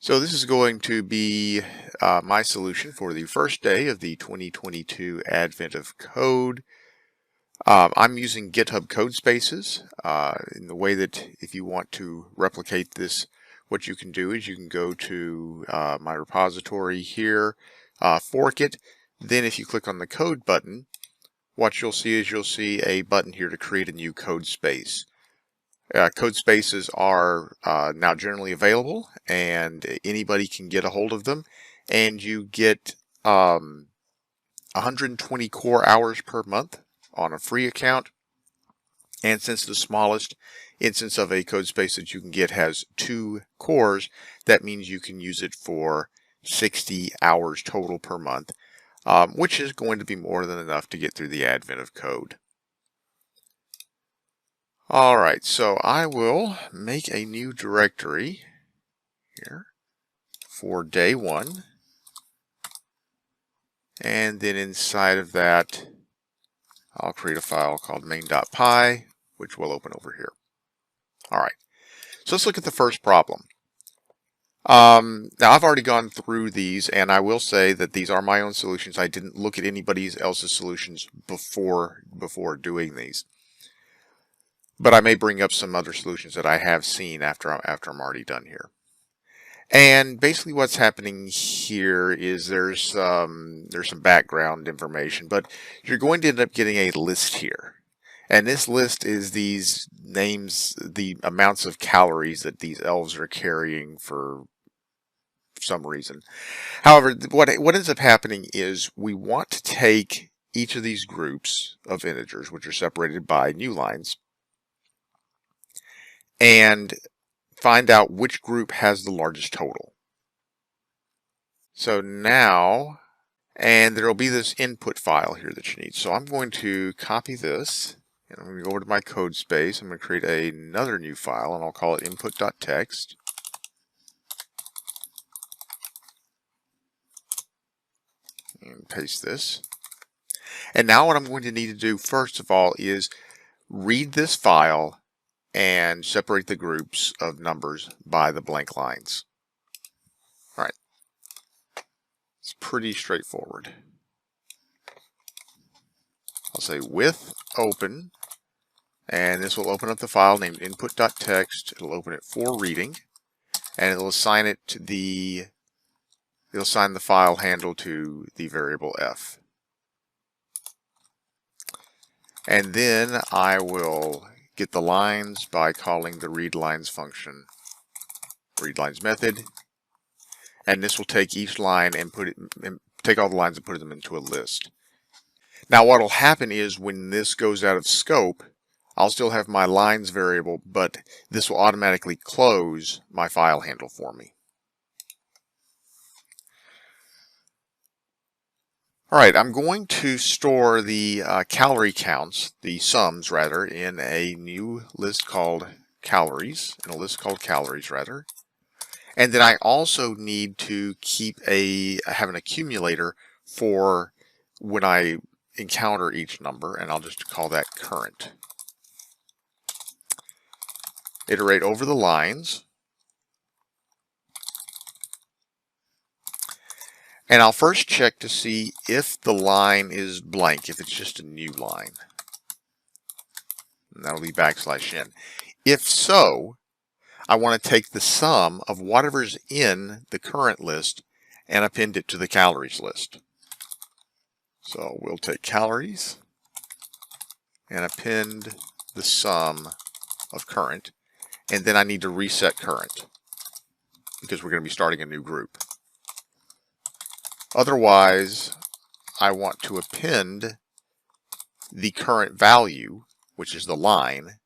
So this is going to be my solution for the first day of the 2022 Advent of Code. I'm using GitHub Codespaces in the way that if you want to replicate this, what you can do is you can go to my repository here, fork it. Then if you click on the code button, what you'll see is you'll see a button here to create a new code space. Code spaces are now generally available, and anybody can get a hold of them, and you get 120 core hours per month on a free account. And since the smallest instance of a code space that you can get has 2 cores, that means you can use it for 60 hours total per month, which is going to be more than enough to get through the advent of code. Alright, so I will make a new directory here for day 1. And then inside of that, I'll create a file called main.py, which will open over here. Alright, so let's look at the first problem. Now I've already gone through these, and I will say that these are my own solutions. I didn't look at anybody else's solutions before doing these. But I may bring up some other solutions that I have seen after I'm already done here. And basically what's happening here is there's some background information, but you're going to end up getting a list here. And this list is these names, the amounts of calories that these elves are carrying for some reason. However, what ends up happening is we want to take each of these groups of integers, which are separated by new lines, and find out which group has the largest total. So now, and there will be this input file here that you need. So I'm going to copy this, and I'm going to go over to my code space. I'm going to create another new file, and I'll call it input.txt. And paste this. And now what I'm going to need to do first of all is read this file and separate the groups of numbers by the blank lines. All right. It's pretty straightforward. I'll say with open, and this will open up the file named input.txt. It'll open it for reading, and it'll assign it to it'll assign the file handle to the variable f. And then I will get the lines by calling the readLines function, readLines method, and this will take each line and take all the lines and put them into a list. Now what will happen is when this goes out of scope, I'll still have my lines variable, but this will automatically close my file handle for me. Alright, I'm going to store the calorie counts, the sums rather, in a new list called calories, And then I also need to have an accumulator for when I encounter each number, and I'll just call that current. Iterate over the lines. And I'll first check to see if the line is blank, if it's just a new line. And that'll be \n. If so, I want to take the sum of whatever's in the current list and append it to the calories list. So we'll take calories and append the sum of current, and then I need to reset current because we're going to be starting a new group. Otherwise, I want to append the current value, which is the line,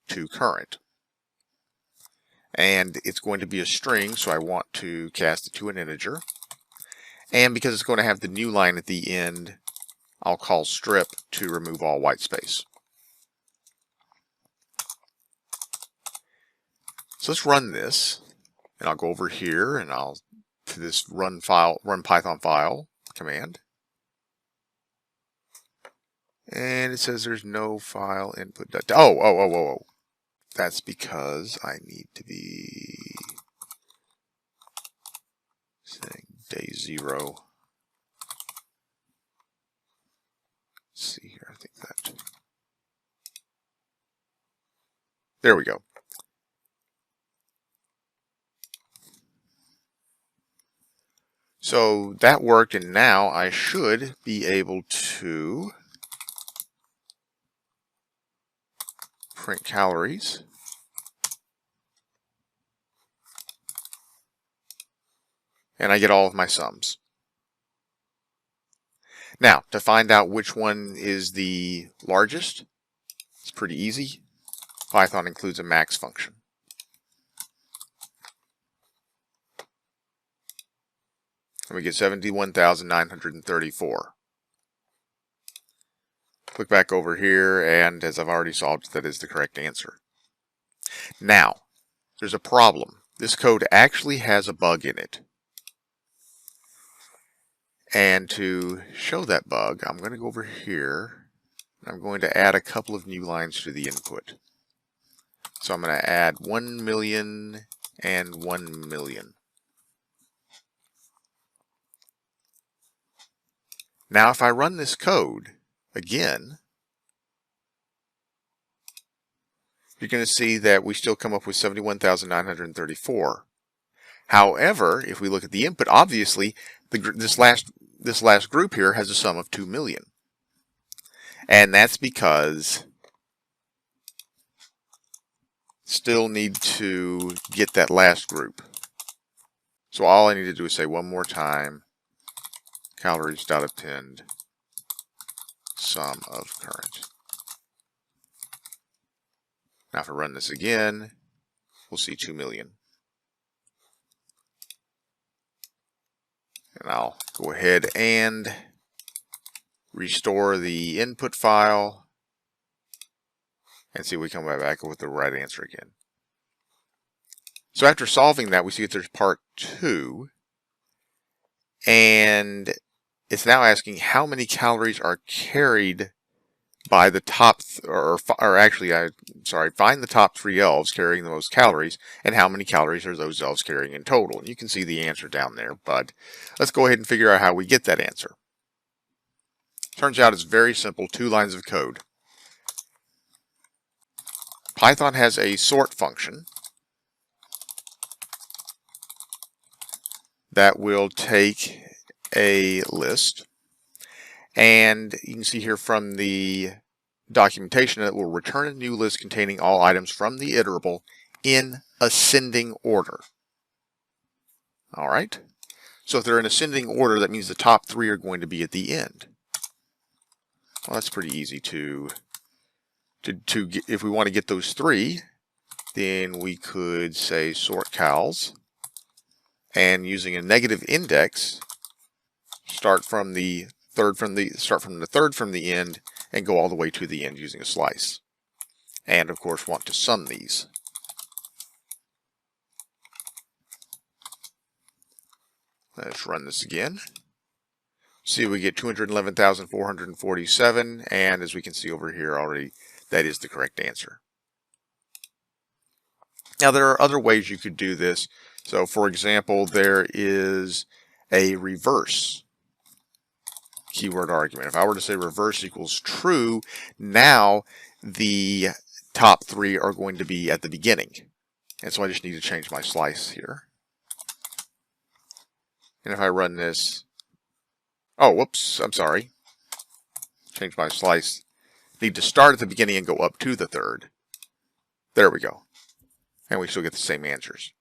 to current. And it's going to be a string, so I want to cast it to an integer. And because it's going to have the new line at the end, I'll call strip to remove all white space. So let's run this, and I'll go over here and I'll to this run Python file command, and it says there's no file input. Oh, that's because I need to be 0. Let's see here, I think that. There we go. So that worked, and now I should be able to print calories. And I get all of my sums. Now, to find out which one is the largest, it's pretty easy. Python includes a max function. And we get 71,934. Click back over here, and as I've already solved, that is the correct answer. Now, there's a problem. This code actually has a bug in it. And to show that bug, I'm going to go over here. I'm going to add a couple of new lines to the input. So I'm going to add 1 million and 1 million. Now if I run this code again, you're going to see that we still come up with 71,934. However, if we look at the input, obviously this last group here has a sum of 2 million. And that's because still need to get that last group. So all I need to do is say one more time, calories.append sum of current. Now if I run this again, we'll see 2 million. And I'll go ahead and restore the input file and see if we come back with the right answer again. So after solving that, we see that there's part 2, and it's now asking how many calories are carried by the top, find the top 3 elves carrying the most calories, and how many calories are those elves carrying in total. And you can see the answer down there, but let's go ahead and figure out how we get that answer. Turns out it's very simple, 2 lines of code. Python has a sort function that will take a list, and you can see here from the documentation that it will return a new list containing all items from the iterable in ascending order. All right. So if they're in ascending order, that means the top 3 are going to be at the end. Well, that's pretty easy to get. If we want to get those 3, then we could say sort cals, and using a negative index, start from the third from the end and go all the way to the end using a slice. And of course want to sum these. Let's run this again. See, we get 211,447, and as we can see over here already, that is the correct answer. Now there are other ways you could do this. So for example, there is a reverse keyword argument. If I were to say reverse equals true, now the top 3 are going to be at the beginning. And so I just need to change my slice here. And if I run this, oh, whoops, I'm sorry. Change my slice. Need to start at the beginning and go up to the 3rd. There we go. And we still get the same answers.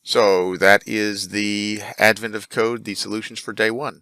So that is the advent of code, the solutions for day 1.